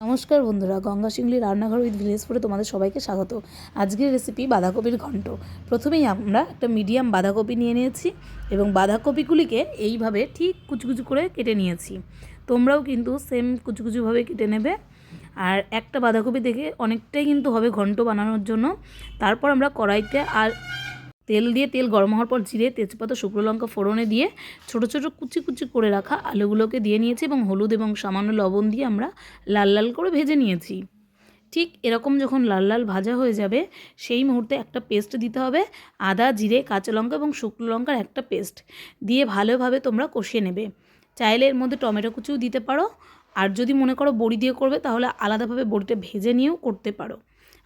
নমস্কার বন্ধুরা, গঙ্গা শিংলি রান্নাঘর উইথ ভিলেজ ফুডে তোমাদের সবাইকে স্বাগত। আজকের রেসিপি বাঁধাকপির ঘন্ট। প্রথমেই আমরা একটা মিডিয়াম বাঁধাকপি নিয়ে নিয়েছি এবং বাঁধাকপিগুলিকে এইভাবে ঠিক কুচু কুচু করে কেটে নিয়েছি। তোমরাও কিন্তু সেম কুচু কুচুভাবে কেটে নেবে। আর একটা বাঁধাকপি দেখে অনেকটাই কিন্তু হবে ঘন্ট বানানোর জন্য। তারপর আমরা কড়াইতে তেল গরম হওয়ার পর জিরে, তেজপাতা, শুকনো লঙ্কা ফোড়নে দিয়ে ছোটো ছোটো কুচি কুচি করে রাখা আলুগুলোকে দিয়ে নিয়েছি এবং হলুদ এবং সামান্য লবণ দিয়ে আমরা লাল লাল করে ভেজে নিয়েছি। ঠিক এরকম যখন লাল লাল ভাজা হয়ে যাবে সেই মুহূর্তে একটা পেস্ট দিতে হবে, আদা, জিরে, কাঁচা লঙ্কা এবং শুকনো লঙ্কার একটা পেস্ট দিয়ে ভালোভাবে তোমরা কষিয়ে নেবে। চাইলে এর মধ্যে টমেটো কুচিও দিতে পারো, আর যদি মনে করো বড়ি দিয়ে করবে তাহলে আলাদাভাবে বড়িটা ভেজে নিয়েও করতে পারো।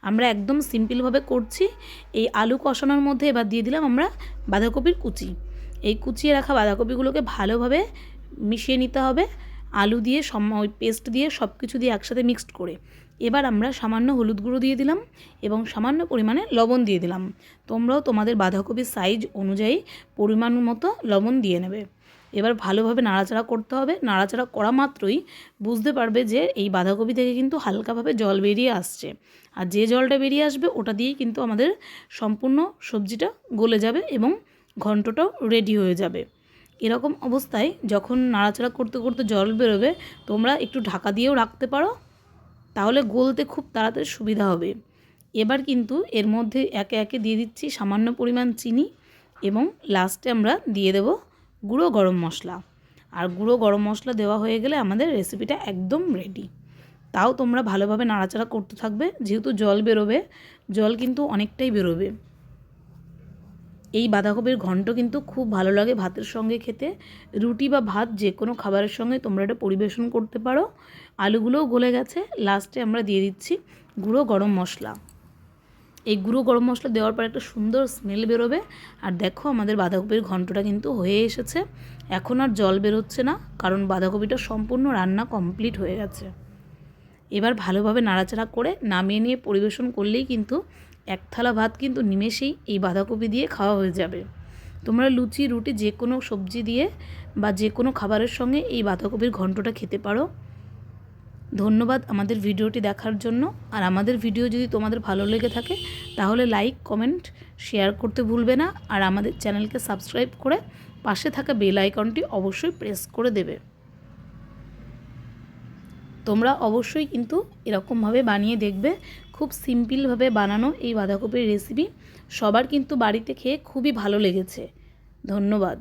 আমরা একদম সিম্পলভাবে করছি। এই আলু কষানোর মধ্যে এবার দিয়ে দিলাম আমরা বাঁধাকপির কুচি। এই কুচিয়ে রাখা বাঁধাকপিগুলোকে ভালোভাবে মিশিয়ে নিতে হবে আলু দিয়ে, ওই পেস্ট দিয়ে, সব কিছু দিয়ে একসাথে মিক্সড করে। এবার আমরা সামান্য হলুদ গুঁড়ো দিয়ে দিলাম এবং সামান্য পরিমাণে লবণ দিয়ে দিলাম। তোমরাও তোমাদের বাঁধাকপির সাইজ অনুযায়ী পরিমাণ মতো লবণ দিয়ে নেবে। এবার ভালোভাবে নাড়াচাড়া করতে হবে। নাড়াচাড়া করা মাত্রই বুঝতে পারবে যে এই বাঁধাকপি থেকে কিন্তু হালকাভাবে জল বেরিয়ে আসছে, আর যে জলটা বেরিয়ে আসবে ওটা দিয়েই কিন্তু আমাদের সম্পূর্ণ সবজিটা গলে যাবে এবং ঘন্টটাও রেডি হয়ে যাবে। এরকম অবস্থায় যখন নাড়াচাড়া করতে করতে জল বেরোবে, তোমরা একটু ঢাকা দিয়েও রাখতে পারো, তাহলে গলতে খুব তাড়াতাড়ি সুবিধা হবে। এবার কিন্তু এর মধ্যে একে একে দিয়ে দিচ্ছি সামান্য পরিমাণ চিনি এবং লাস্টে আমরা দিয়ে দেব গুঁড়ো গরম মশলা। আর গুঁড়ো গরম মশলা দেওয়া হয়ে গেলে আমাদের রেসিপিটা একদম রেডি। তাও তোমরা ভালোভাবে নাড়াচাড়া করতে থাকবে, যেহেতু জল বেরোবে, জল কিন্তু অনেকটাই বেরোবে। এই বাঁধাকপির ঘন্ট কিন্তু খুব ভালো লাগে ভাতের সঙ্গে খেতে। রুটি বা ভাত যে কোনো খাবারের সঙ্গে তোমরা এটা পরিবেশন করতে পারো। আলুগুলোও গলে গেছে, লাস্টে আমরা দিয়ে দিচ্ছি গুঁড়ো গরম মশলা। এই গুঁড়ো গরম মশলা দেওয়ার পর একটা সুন্দর স্মেল বেরোবে। আর দেখো আমাদের বাঁধাকপির ঘন্টটা কিন্তু হয়ে এসেছে। এখন আর জল বেরোচ্ছে না, কারণ বাঁধাকপিটা সম্পূর্ণ রান্না কমপ্লিট হয়ে গেছে। এবার ভালোভাবে নাড়াচাড়া করে নামিয়ে নিয়ে পরিবেশন করলেই কিন্তু এক থালা ভাত কিন্তু নিমেষেই এই বাঁধাকপি দিয়ে খাওয়া হয়ে যাবে। তোমরা লুচি, রুটি যে কোনো সবজি দিয়ে বা যে কোনো খাবারের সঙ্গে এই বাঁধাকপির ঘন্টটা খেতে পারো। ধন্যবাদ আমাদের ভিডিওটি দেখার জন্য। আর আমাদের ভিডিও যদি তোমাদের ভালো লেগে থাকে তাহলে লাইক, কমেন্ট, শেয়ার করতে ভুলবে না। আর আমাদের চ্যানেলকে সাবস্ক্রাইব করে পাশে থাকা বেল আইকনটি অবশ্যই প্রেস করে দেবে। তোমরা অবশ্যই কিন্তু এরকমভাবে বানিয়ে দেখবে। খুব সিম্পলভাবে বানানো এই বাঁধাকপির রেসিপি সবার কিন্তু বাড়িতে খেয়ে খুবই ভালো লেগেছে। ধন্যবাদ।